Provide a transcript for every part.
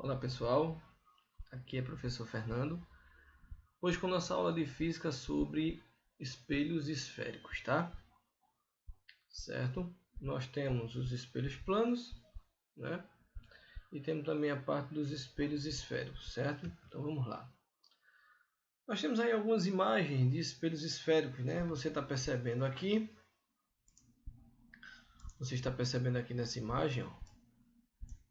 Olá pessoal, aqui é professor Fernando. Hoje com nossa aula de física sobre espelhos esféricos, tá? Certo? Nós temos os espelhos planos, né? E temos também a parte dos espelhos esféricos, certo? Então vamos lá. Nós temos aí algumas imagens de espelhos esféricos, né? Você está percebendo aqui nessa imagem, ó,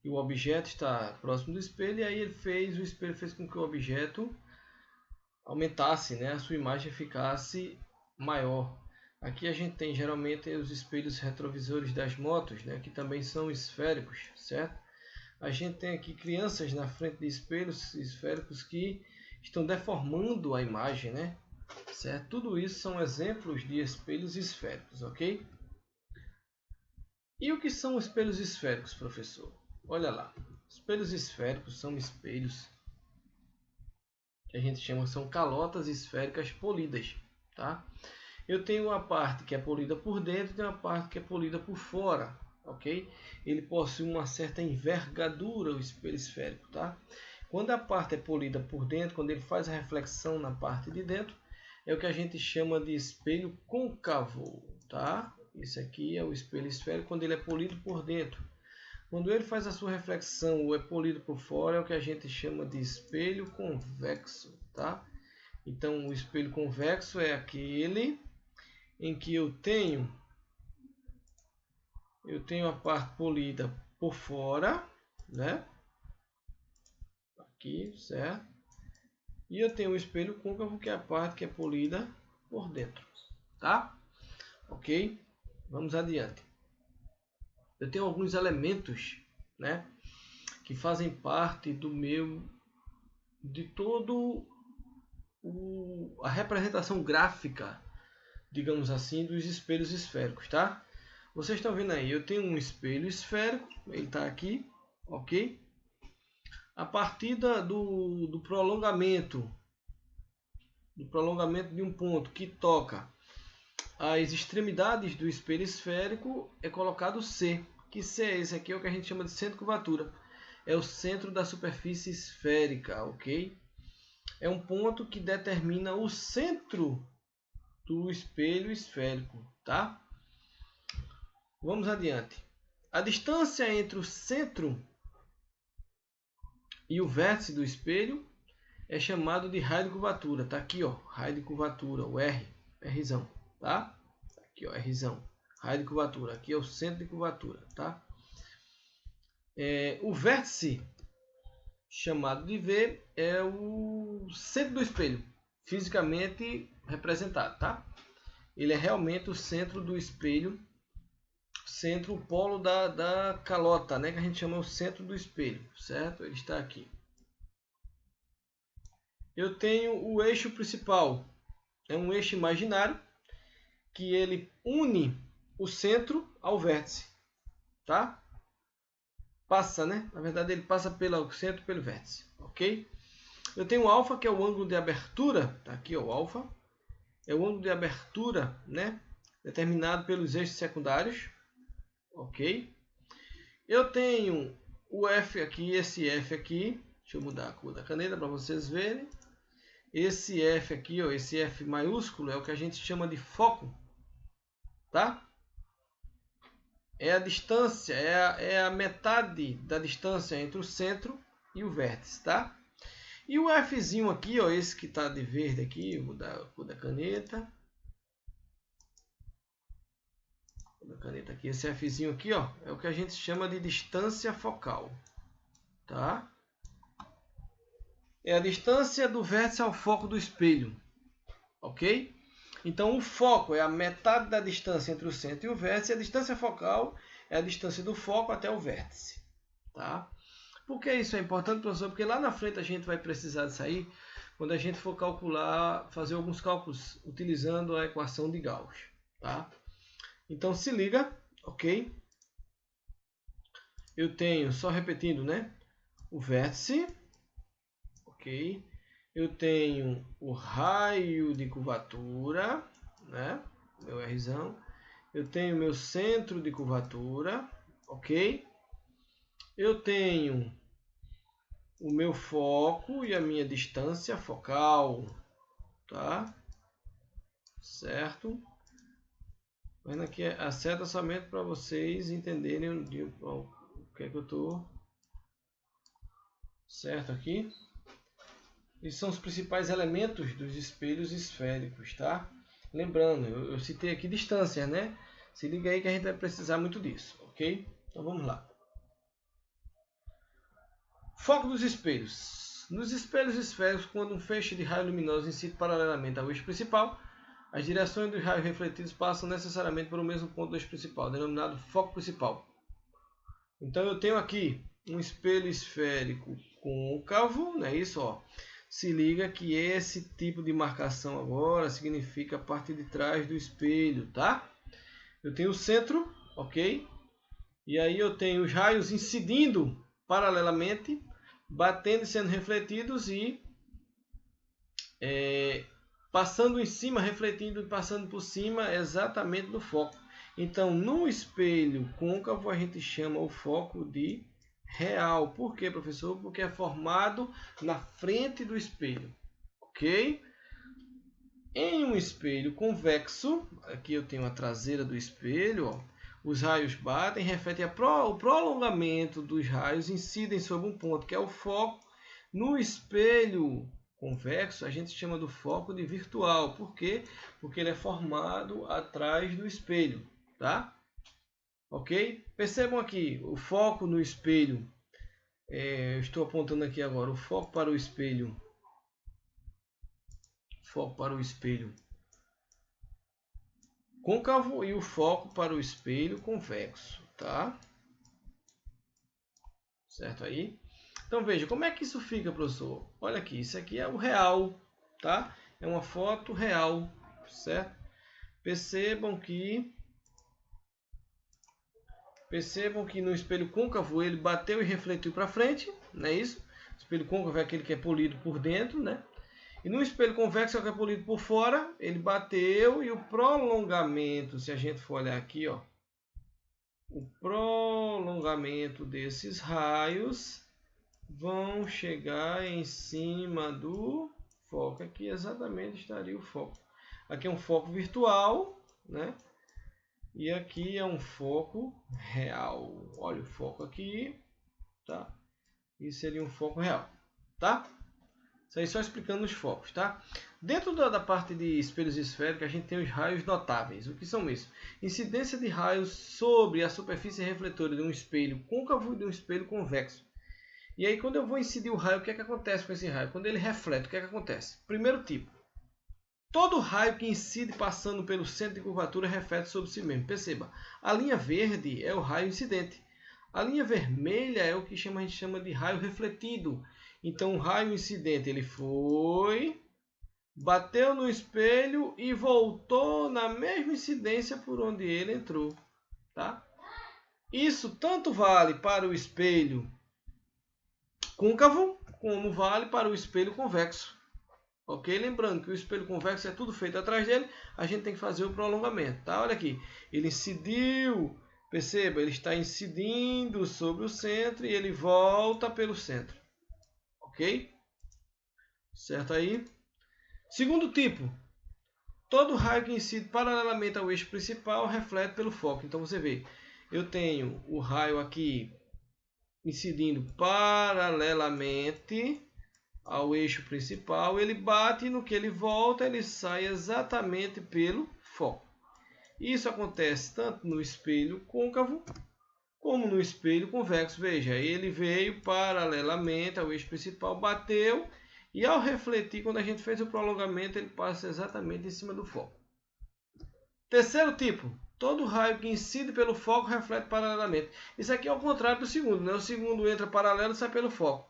e o objeto está próximo do espelho, e aí o espelho fez com que o objeto aumentasse, né? A sua imagem ficasse maior. Aqui a gente tem geralmente os espelhos retrovisores das motos, né? Que também são esféricos, certo? A gente tem aqui crianças na frente de espelhos esféricos que estão deformando a imagem, né? Certo? Tudo isso são exemplos de espelhos esféricos, ok? E o que são espelhos esféricos, professor? Olha lá, espelhos esféricos são espelhos que a gente chama, são calotas esféricas polidas, tá? Eu tenho uma parte que é polida por dentro e tem uma parte que é polida por fora, ok? Ele possui uma certa envergadura, o espelho esférico, tá? Quando a parte é polida por dentro, quando ele faz a reflexão na parte de dentro, é o que a gente chama de espelho côncavo, tá? Esse aqui é o espelho esférico quando ele é polido por dentro. Quando ele faz a sua reflexão ou é polido por fora, é o que a gente chama de espelho convexo, tá? Então, o espelho convexo é aquele em que eu tenho a parte polida por fora, né? Aqui, certo? E eu tenho o espelho côncavo, que é a parte que é polida por dentro, tá? Ok? Vamos adiante. Eu tenho alguns elementos, né, que fazem parte de todo a representação gráfica, digamos assim, dos espelhos esféricos, tá? Vocês estão vendo aí, eu tenho um espelho esférico, ele está aqui, ok? A partir do prolongamento de um ponto que toca as extremidades do espelho esférico, é colocado C. Que C é esse aqui? É o que a gente chama de centro de curvatura. É o centro da superfície esférica, ok? É um ponto que determina o centro do espelho esférico, tá? Vamos adiante. A distância entre o centro e o vértice do espelho é chamado de raio de curvatura. Tá aqui, ó, raio de curvatura, o R, Rzão, tá? Aqui, ó, Rzão, raio de curvatura. Aqui é o centro de curvatura, tá? O vértice, chamado de V, é o centro do espelho, fisicamente representado, tá? Ele é realmente o centro do espelho, centro, o polo da calota, né? Que a gente chama o centro do espelho, certo? Ele está aqui. Eu tenho o eixo principal, é um eixo imaginário, que ele une o centro ao vértice, tá? Passa, né? Na verdade, ele passa pelo centro e pelo vértice, ok? Eu tenho o alfa, que é o ângulo de abertura, tá aqui, ó, o alfa. É o ângulo de abertura, né? Determinado pelos eixos secundários, ok? Eu tenho o F aqui, esse F aqui. Deixa eu mudar a cor da caneta para vocês verem. Esse F aqui, ó, esse F maiúsculo, é o que a gente chama de foco, tá? É a distância, é a metade da distância entre o centro e o vértice, tá? E o Fzinho aqui, ó, esse que está de verde aqui, vou mudar a cor da caneta. Aqui, esse Fzinho aqui, ó, é o que a gente chama de distância focal, tá? É a distância do vértice ao foco do espelho, ok? Então, o foco é a metade da distância entre o centro e o vértice. E a distância focal é a distância do foco até o vértice. Tá? Por que isso é importante, professor? Porque lá na frente a gente vai precisar disso aí quando a gente for calcular, fazer alguns cálculos utilizando a equação de Gauss. Tá? Então, se liga, ok? Eu tenho, só repetindo, né? O vértice, ok? Eu tenho o raio de curvatura, né? Meu Rzão. Eu tenho meu centro de curvatura, ok? Eu tenho o meu foco e a minha distância focal, tá? Certo? Vendo aqui a seta somente para vocês entenderem o que é que eu estou certo aqui. Esses são os principais elementos dos espelhos esféricos, tá? Lembrando, eu citei aqui distâncias, né? Se liga aí que a gente vai precisar muito disso, ok? Então vamos lá. Foco dos espelhos. Nos espelhos esféricos, quando um feixe de raio luminoso incide paralelamente ao eixo principal, as direções dos raios refletidos passam necessariamente por o mesmo ponto do eixo principal, denominado foco principal. Então eu tenho aqui um espelho esférico côncavo, não é isso? Ó. Se liga que esse tipo de marcação agora significa a parte de trás do espelho, tá? Eu tenho o centro, ok? E aí eu tenho os raios incidindo paralelamente, batendo e sendo refletidos e passando em cima, refletindo e passando por cima exatamente do foco. Então, no espelho côncavo, a gente chama o foco de real. Por quê, professor? Porque é formado na frente do espelho, ok? Em um espelho convexo, aqui eu tenho a traseira do espelho, ó, os raios batem, refletem o prolongamento dos raios, incidem sobre um ponto, que é o foco. No espelho convexo, a gente chama do foco de virtual. Por quê? Porque ele é formado atrás do espelho, tá? Ok? Percebam aqui, o foco no espelho, eu estou apontando aqui agora o foco para o espelho. Foco para o espelho côncavo e o foco para o espelho convexo, tá? Certo aí? Então veja, como é que isso fica, professor? Olha aqui, isso aqui é o real, tá? É uma foto real, certo? Percebam que no espelho côncavo ele bateu e refletiu para frente, não é isso? O espelho côncavo é aquele que é polido por dentro, né? E no espelho convexo, que é polido por fora, ele bateu e o prolongamento, se a gente for olhar aqui, ó, o prolongamento desses raios vão chegar em cima do foco. Aqui exatamente estaria o foco. Aqui é um foco virtual, né? E aqui é um foco real. Olha o foco aqui, tá? Isso seria um foco real, tá? Isso aí só explicando os focos, tá? Dentro da parte de espelhos esféricos, a gente tem os raios notáveis. O que são isso? Incidência de raios sobre a superfície refletora de um espelho côncavo e de um espelho convexo. E aí, quando eu vou incidir o raio, o que é que acontece com esse raio? Quando ele reflete, o que é que acontece? Primeiro tipo. Todo raio que incide passando pelo centro de curvatura reflete sobre si mesmo. Perceba, a linha verde é o raio incidente. A linha vermelha é o que a gente chama de raio refletido. Então, o raio incidente ele foi, bateu no espelho e voltou na mesma incidência por onde ele entrou. Tá? Isso tanto vale para o espelho côncavo como vale para o espelho convexo. Ok? Lembrando que o espelho convexo é tudo feito atrás dele, a gente tem que fazer o prolongamento. Tá? Olha aqui, ele incidiu, perceba, ele está incidindo sobre o centro e ele volta pelo centro. Ok? Certo aí? Segundo tipo, todo raio que incide paralelamente ao eixo principal reflete pelo foco. Então você vê, eu tenho o raio aqui incidindo paralelamente ao eixo principal, ele bate e no que ele volta, ele sai exatamente pelo foco. Isso acontece tanto no espelho côncavo como no espelho convexo. Veja, ele veio paralelamente ao eixo principal, bateu e ao refletir, quando a gente fez o prolongamento, ele passa exatamente em cima do foco. Terceiro tipo, todo raio que incide pelo foco reflete paralelamente. Isso aqui é o contrário do segundo, né? O segundo entra paralelo e sai pelo foco.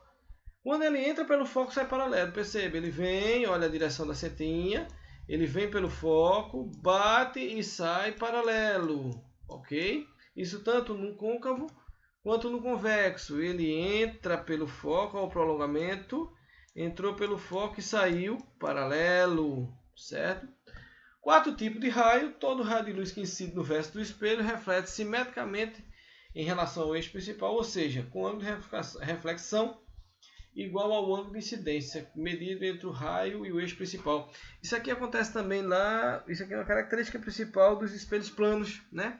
Quando ele entra pelo foco, sai paralelo. Percebe? Ele vem, olha a direção da setinha, ele vem pelo foco, bate e sai paralelo. Ok? Isso tanto no côncavo quanto no convexo. Ele entra pelo foco ao prolongamento, entrou pelo foco e saiu paralelo. Certo? Quarto tipo de raio. Todo raio de luz que incide no verso do espelho reflete simetricamente em relação ao eixo principal, ou seja, com ângulo de reflexão igual ao ângulo de incidência, medido entre o raio e o eixo principal. Isso aqui acontece também lá, isso aqui é uma característica principal dos espelhos planos, né?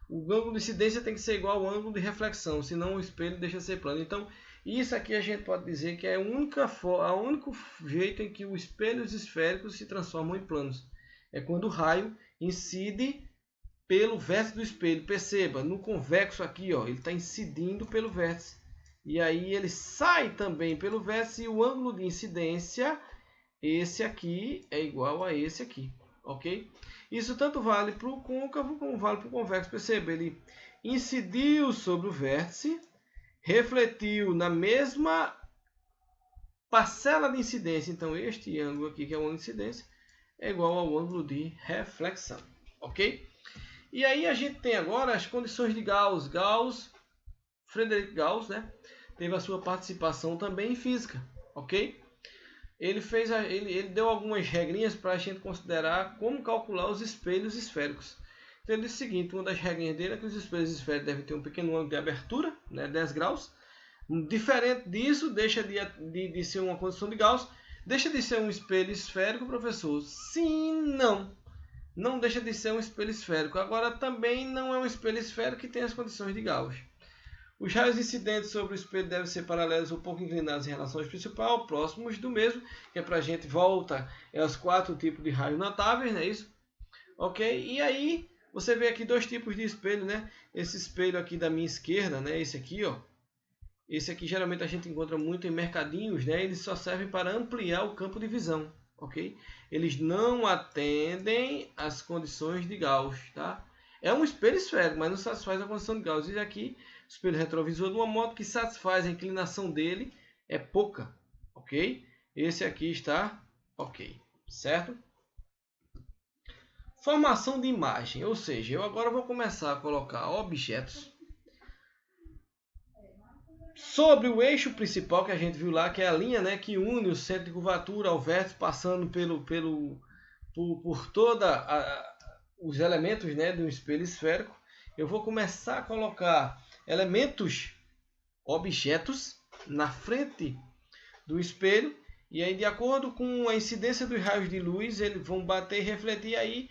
O ângulo de incidência tem que ser igual ao ângulo de reflexão, senão o espelho deixa de ser plano. Então, isso aqui a gente pode dizer que é o único jeito em que os espelhos esféricos se transformam em planos. É quando o raio incide pelo vértice do espelho. Perceba, no convexo aqui, ó, ele está incidindo pelo vértice. E aí ele sai também pelo vértice e o ângulo de incidência, esse aqui, é igual a esse aqui. Ok? Isso tanto vale para o côncavo como vale para o convexo. Perceba, ele incidiu sobre o vértice, refletiu na mesma parcela de incidência. Então este ângulo aqui, que é o ângulo de incidência, é igual ao ângulo de reflexão. Ok? E aí a gente tem agora as condições de Gauss. Frederic Gauss, né, teve a sua participação também em física. Ok? Ele deu algumas regrinhas para a gente considerar como calcular os espelhos esféricos. Então ele disse o seguinte, uma das regrinhas dele é que os espelhos esféricos devem ter um pequeno ângulo de abertura, né, 10 graus. Diferente disso, deixa de ser uma condição de Gauss. Deixa de ser um espelho esférico, professor? Sim, não. Não deixa de ser um espelho esférico. Agora também não é um espelho esférico que tem as condições de Gauss. Os raios incidentes sobre o espelho devem ser paralelos ou pouco inclinados em relação ao eixo principal, próximos do mesmo, que é para a gente volta aos 4 tipos de raios notáveis, não é isso? Ok? E aí, você vê aqui 2 tipos de espelho, né? Esse espelho aqui da minha esquerda, né? Esse aqui, ó. Esse aqui geralmente a gente encontra muito em mercadinhos, né? Eles só servem para ampliar o campo de visão, ok? Eles não atendem às condições de Gauss, tá? É um espelho esférico, mas não satisfaz a condição de Gauss. E aqui, o espelho retrovisor de uma moto que satisfaz a inclinação dele é pouca, ok? Esse aqui está ok, certo? Formação de imagem, ou seja, eu agora vou começar a colocar objetos sobre o eixo principal que a gente viu lá, que é a linha, né, que une o centro de curvatura ao vértice, passando por toda os elementos, né, de um espelho esférico. Eu vou começar a colocar objetos na frente do espelho, e aí de acordo com a incidência dos raios de luz, eles vão bater e refletir aí.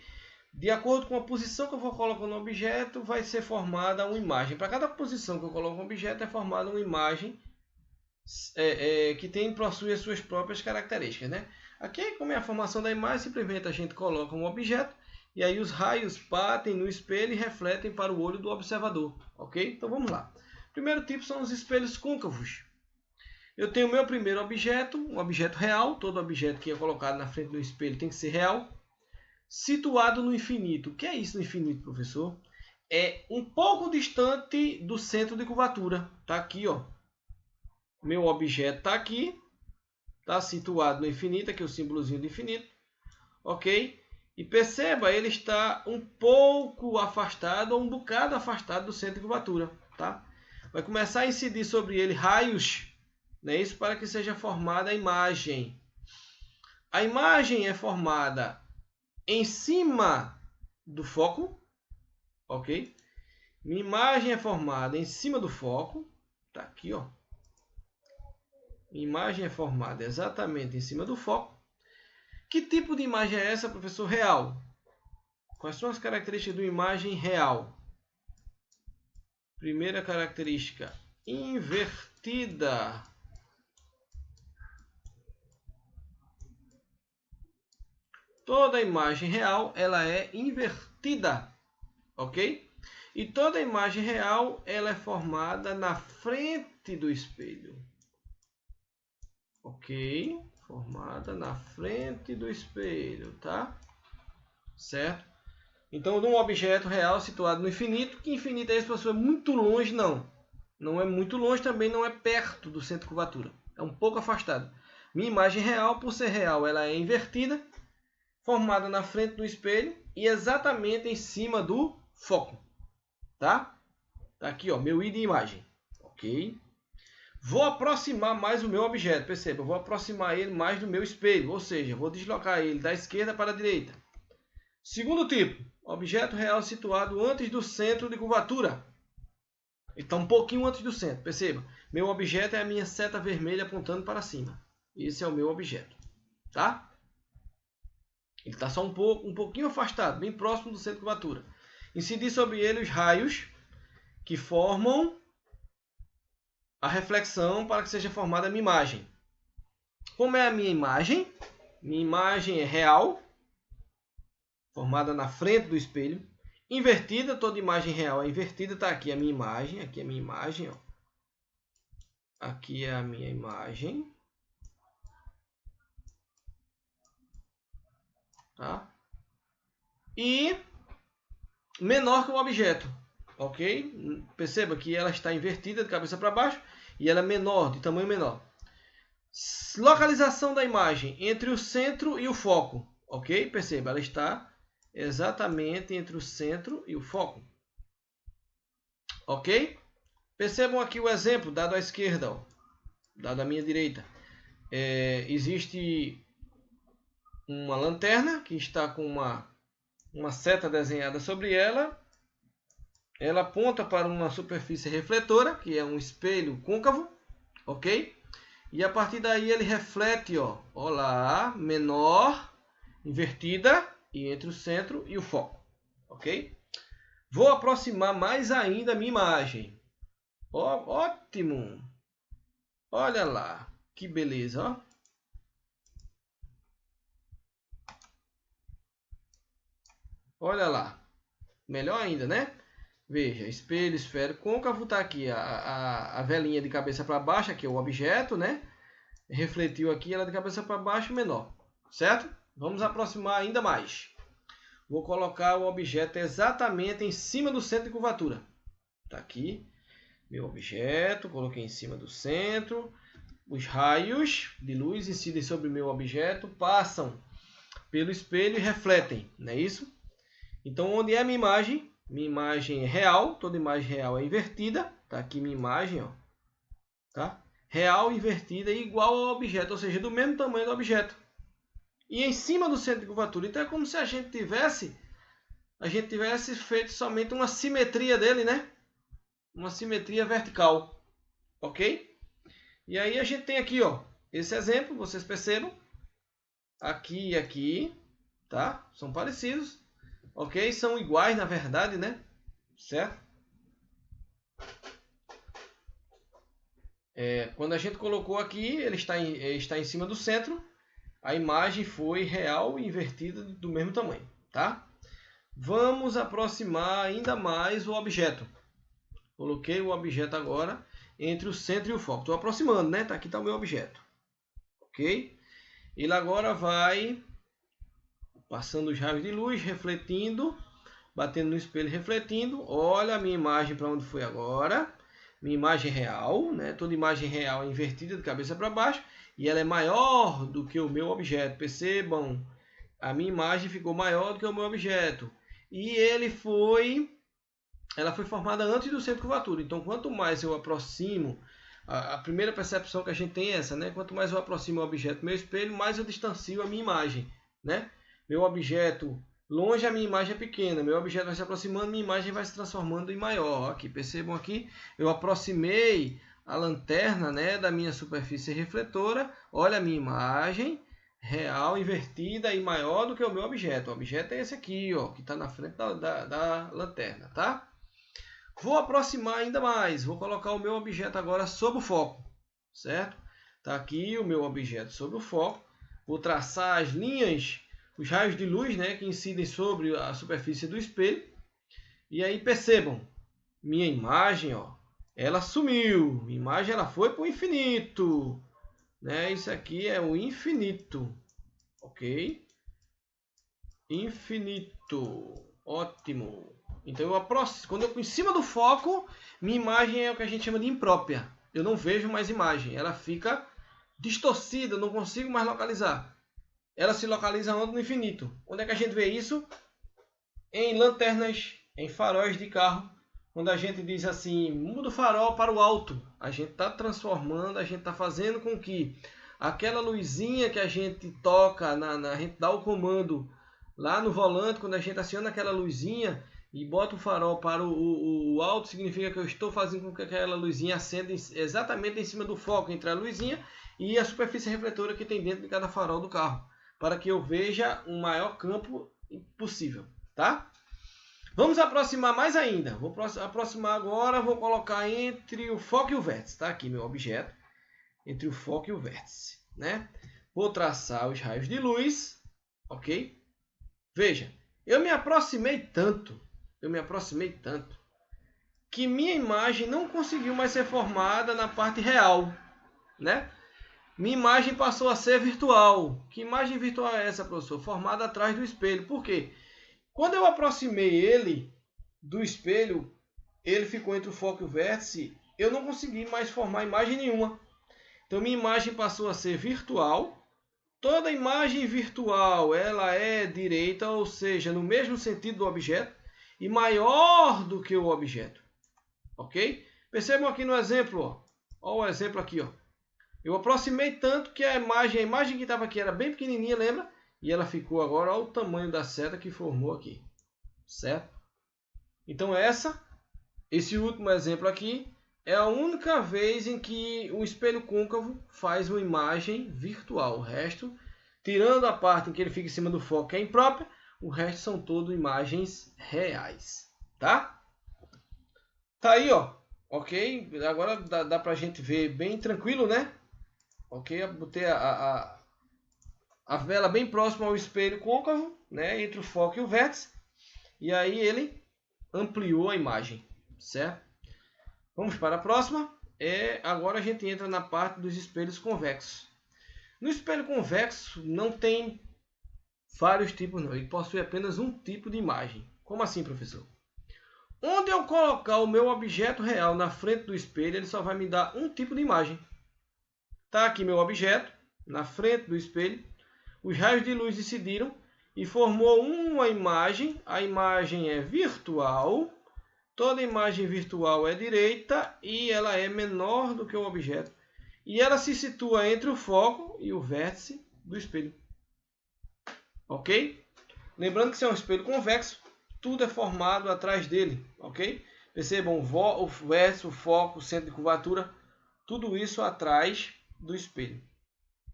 De acordo com a posição que eu vou colocar no objeto, vai ser formada uma imagem. Para cada posição que eu coloco no objeto, é formada uma imagem que possui as suas próprias características, né? Aqui, como é a formação da imagem, simplesmente a gente coloca um objeto e aí os raios batem no espelho e refletem para o olho do observador. Ok? Então vamos lá. O primeiro tipo são os espelhos côncavos. Eu tenho o meu primeiro objeto, um objeto real. Todo objeto que é colocado na frente do espelho tem que ser real. Situado no infinito. O que é isso no infinito, professor? É um pouco distante do centro de curvatura. Está aqui, ó. Meu objeto está aqui. Está situado no infinito. Aqui o símbolozinho do infinito. Ok? E perceba, ele está um pouco afastado, ou um bocado afastado do centro de curvatura. Tá? Vai começar a incidir sobre ele raios. Né? Isso para que seja formada a imagem. A imagem é formada em cima do foco, ok? Minha imagem é formada em cima do foco, tá aqui, ó. Minha imagem é formada exatamente em cima do foco. Que tipo de imagem é essa, professor? Real. Quais são as características de uma imagem real? Primeira característica, invertida. Toda imagem real, ela é invertida, ok? E toda imagem real, ela é formada na frente do espelho, ok? Formada na frente do espelho, tá? Certo? Então, de um objeto real situado no infinito, que infinito é esse, professor? É muito longe? Não. Não é muito longe, também não é perto do centro de curvatura. É um pouco afastado. Minha imagem real, por ser real, ela é invertida, formada na frente do espelho e exatamente em cima do foco, tá? Tá aqui, ó, meu ID imagem, ok? Vou aproximar mais o meu objeto, perceba, eu vou aproximar ele mais do meu espelho, ou seja, vou deslocar ele da esquerda para a direita. Segundo tipo, objeto real situado antes do centro de curvatura. Ele está um pouquinho antes do centro, perceba. Meu objeto é a minha seta vermelha apontando para cima. Esse é o meu objeto, tá? Ele está só um pouquinho afastado, bem próximo do centro de curvatura. Incidir sobre ele os raios que formam a reflexão para que seja formada a minha imagem. Como é a minha imagem? Minha imagem é real, formada na frente do espelho. Invertida, toda imagem real é invertida. Está aqui a minha imagem, aqui é a minha imagem. Ó. Aqui é a minha imagem. Tá? E menor que o objeto. Ok? Perceba que ela está invertida de cabeça para baixo e ela é menor, de tamanho menor. Localização da imagem entre o centro e o foco. Ok? Perceba, ela está exatamente entre o centro e o foco. Ok? Percebam aqui o exemplo dado à esquerda, ó, dado à minha direita. Existe uma lanterna que está com uma seta desenhada sobre ela. Ela aponta para uma superfície refletora, que é um espelho côncavo. Ok? E a partir daí ele reflete, ó lá, menor, invertida, e entre o centro e o foco. Ok? Vou aproximar mais ainda a minha imagem. Ó, ótimo! Olha lá, que beleza, ó. Olha lá. Melhor ainda, né? Veja, espelho, esférico, côncavo, está aqui a velinha de cabeça para baixo, aqui é o objeto, né? Refletiu aqui, ela de cabeça para baixo, menor. Certo? Vamos aproximar ainda mais. Vou colocar o objeto exatamente em cima do centro de curvatura. Está aqui, meu objeto, coloquei em cima do centro. Os raios de luz incidem sobre o meu objeto, passam pelo espelho e refletem, não é isso? Então, onde é a minha imagem? Minha imagem é real, toda imagem real é invertida. Está aqui minha imagem, ó. Tá? Real, invertida e igual ao objeto, ou seja, do mesmo tamanho do objeto. E em cima do centro de curvatura. Então é como se a gente tivesse feito somente uma simetria dele, né? Uma simetria vertical. Ok? E aí a gente tem aqui, ó, esse exemplo, vocês percebam. Aqui e aqui, tá? São parecidos. Ok? São iguais, na verdade, né? Certo? Quando a gente colocou aqui, ele está em cima do centro. A imagem foi real e invertida do mesmo tamanho, tá? Vamos aproximar ainda mais o objeto. Coloquei o objeto agora entre o centro e o foco. Estou aproximando, né? Aqui está o meu objeto. Ok? Ele agora vai passando os raios de luz, refletindo, batendo no espelho, refletindo. Olha a minha imagem para onde foi agora. Minha imagem real, né? Toda imagem real é invertida de cabeça para baixo e ela é maior do que o meu objeto. Percebam, a minha imagem ficou maior do que o meu objeto e ela foi formada antes do centro de curvatura. Então, quanto mais eu aproximo, a primeira percepção que a gente tem é essa, né? Quanto mais eu aproximo o objeto do meu espelho, mais eu distancio a minha imagem, né? Meu objeto longe, a minha imagem é pequena. Meu objeto vai se aproximando, minha imagem vai se transformando em maior. Aqui, percebam aqui, eu aproximei a lanterna, né, da minha superfície refletora. Olha a minha imagem real, invertida e maior do que o meu objeto. O objeto é esse aqui, ó, que está na frente da lanterna, tá? Vou aproximar ainda mais. Vou colocar o meu objeto agora sob o foco, certo? Está aqui o meu objeto sob o foco. Vou traçar as linhas, os raios de luz, né, que incidem sobre a superfície do espelho. E aí percebam, minha imagem, ó, ela sumiu. Minha imagem ela foi para o infinito, né? Isso aqui é o infinito, ok? Infinito, ótimo. Então eu aproximo, quando eu estou em cima do foco, minha imagem é o que a gente chama de imprópria. Eu não vejo mais imagem, ela fica distorcida, eu não consigo mais localizar. Ela se localiza onde? No infinito. Onde é que a gente vê isso? Em lanternas, em faróis de carro. Quando a gente diz assim, muda o farol para o alto, a gente está transformando, a gente está fazendo com que aquela luzinha que a gente toca, a gente dá o comando lá no volante, quando a gente aciona aquela luzinha, e boto o farol para o alto, significa que eu estou fazendo com que aquela luzinha acenda exatamente em cima do foco entre a luzinha e a superfície refletora que tem dentro de cada farol do carro, para que eu veja o maior campo possível, tá? Vamos aproximar mais ainda. Vou aproximar agora, vou colocar entre o foco e o vértice, tá? Aqui meu objeto, entre o foco e o vértice, né? Vou traçar os raios de luz, ok? Veja, eu me aproximei tanto, que minha imagem não conseguiu mais ser formada na parte real, né? Minha imagem passou a ser virtual. Que imagem virtual é essa, professor? Formada atrás do espelho. Por quê? Quando eu aproximei ele do espelho, ele ficou entre o foco e o vértice, eu não consegui mais formar imagem nenhuma. Então minha imagem passou a ser virtual. Toda imagem virtual ela é direita, ou seja, no mesmo sentido do objeto e maior do que o objeto. Ok? Percebam aqui no exemplo, ó. Olha o exemplo aqui, ó. Eu aproximei tanto que a imagem que estava aqui era bem pequenininha, lembra? E ela ficou agora, olha o tamanho da seta que formou aqui. Certo? Então esse último exemplo aqui é a única vez em que o espelho côncavo faz uma imagem virtual. O resto, tirando a parte em que ele fica em cima do foco, que é imprópria, o resto são todas imagens reais. Tá? Tá aí, ó. Ok? Agora dá pra gente ver bem tranquilo, né? Ok? Eu botei a vela bem próxima ao espelho côncavo, né? Entre o foco e o vértice. E aí ele ampliou a imagem, certo? Vamos para a próxima. Agora a gente entra na parte dos espelhos convexos. No espelho convexo não tem vários tipos, não. Ele possui apenas um tipo de imagem. Como assim, professor? Onde eu colocar o meu objeto real na frente do espelho, ele só vai me dar um tipo de imagem. Está aqui meu objeto, na frente do espelho. Os raios de luz decidiram e formou uma imagem. A imagem é virtual. Toda imagem virtual é direita e ela é menor do que o objeto. E ela se situa entre o foco e o vértice do espelho. Ok? Lembrando que se é um espelho convexo, tudo é formado atrás dele. Ok? Percebam o vértice, o foco, o centro de curvatura, tudo isso atrás do espelho.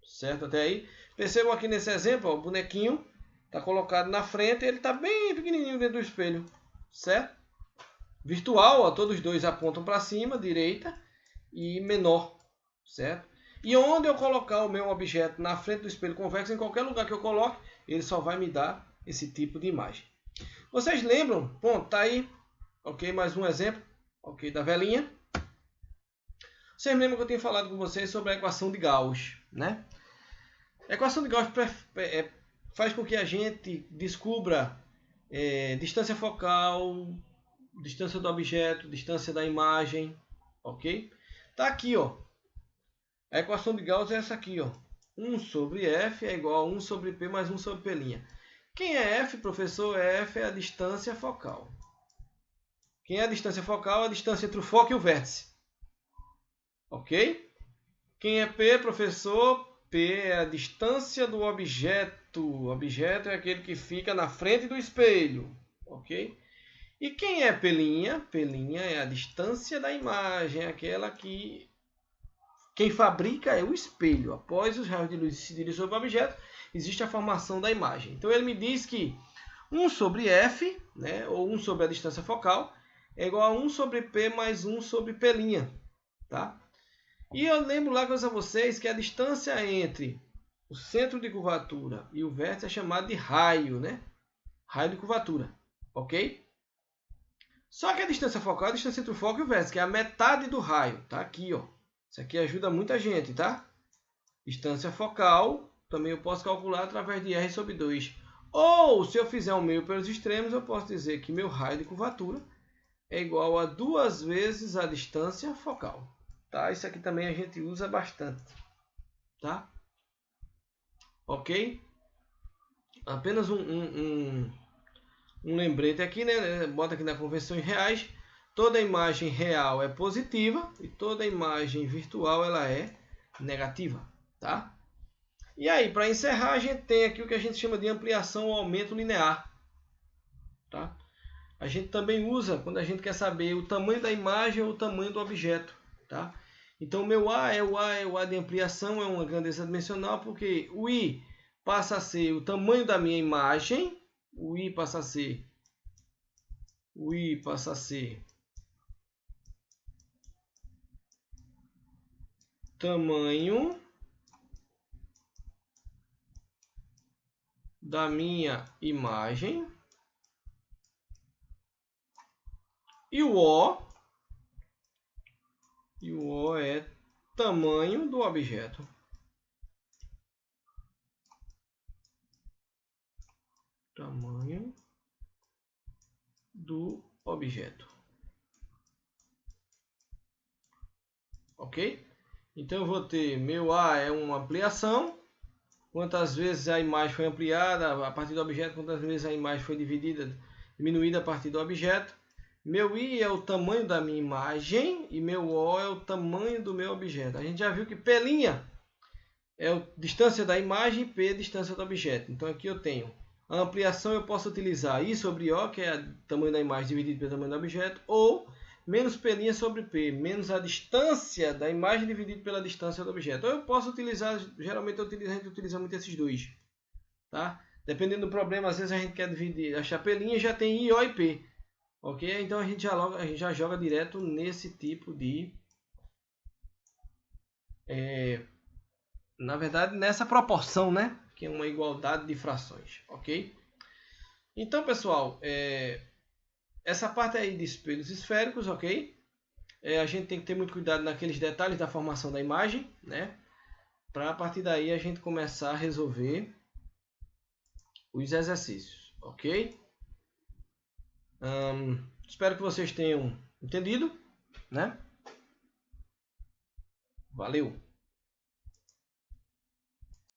Certo até aí? Percebam aqui nesse exemplo, ó, o bonequinho está colocado na frente e ele está bem pequenininho dentro do espelho. Certo? Virtual, ó, todos dois apontam para cima, direita e menor. Certo? E onde eu colocar o meu objeto na frente do espelho convexo, em qualquer lugar que eu coloque, ele só vai me dar esse tipo de imagem. Vocês lembram? Bom, tá aí. Ok, mais um exemplo. Ok, da velinha. Vocês lembram que eu tinha falado com vocês sobre a equação de Gauss, né? A equação de Gauss faz com que a gente descubra distância focal, distância do objeto, distância da imagem, ok? Tá aqui, ó. A equação de Gauss é essa aqui, ó. 1 sobre F é igual a 1 sobre P mais 1 sobre P'. Quem é F, professor? F é a distância focal. Quem é a distância focal? A distância entre o foco e o vértice. Ok? Quem é P, professor? P é a distância do objeto. O objeto é aquele que fica na frente do espelho. Ok? E quem é P'? P' é a distância da imagem, aquela que quem fabrica é o espelho. Após os raios de luz incidirem sobre o objeto, existe a formação da imagem. Então ele me diz que 1 sobre F, né, ou 1 sobre a distância focal, é igual a 1 sobre P mais 1 sobre P'. Tá? E eu lembro lá a vocês que a distância entre o centro de curvatura e o vértice é chamada de raio, né? Raio de curvatura, ok? Só que a distância focal é a distância entre o foco e o vértice, que é a metade do raio. Tá aqui, ó. Isso aqui ajuda muita gente, tá? Distância focal, também eu posso calcular através de R sobre 2. Ou, se eu fizer um meio pelos extremos, eu posso dizer que meu raio de curvatura é igual a 2 vezes a distância focal. Tá? Isso aqui também a gente usa bastante. Tá? Ok? Apenas um lembrete aqui, né? Bota aqui na conversão em reais. Toda imagem real é positiva e toda imagem virtual ela é negativa. Tá? E aí, para encerrar, a gente tem aqui o que a gente chama de ampliação ou aumento linear. Tá? a gente também usa quando a gente quer saber o tamanho da imagem ou o tamanho do objeto, tá? Então, meu A é o A de ampliação, é uma grandeza dimensional, porque o I passa a ser o tamanho da minha imagem, o I passa a ser tamanho da minha imagem, e o O é tamanho do objeto. Tamanho do objeto. Ok? Então eu vou ter meu A é uma ampliação. Quantas vezes a imagem foi ampliada a partir do objeto, quantas vezes a imagem foi diminuída a partir do objeto. Meu I é o tamanho da minha imagem e meu O é o tamanho do meu objeto. A gente já viu que P' é a distância da imagem e P é a distância do objeto. Então aqui eu tenho a ampliação, eu posso utilizar I sobre O, que é o tamanho da imagem dividido pelo tamanho do objeto, ou menos P' sobre P, menos a distância da imagem dividido pela distância do objeto. Ou eu posso utilizar, geralmente a gente utiliza muito esses dois. Tá? Dependendo do problema, às vezes a gente quer dividir, achar P' já tem I, O e P. Ok? Então a gente já joga direto nesse tipo de... na verdade, nessa proporção, né? Que é uma igualdade de frações. Ok? Então, pessoal, essa parte aí de espelhos esféricos, ok? A gente tem que ter muito cuidado naqueles detalhes da formação da imagem, né? Para a partir daí a gente começar a resolver os exercícios, ok? Espero que vocês tenham entendido, né? Valeu!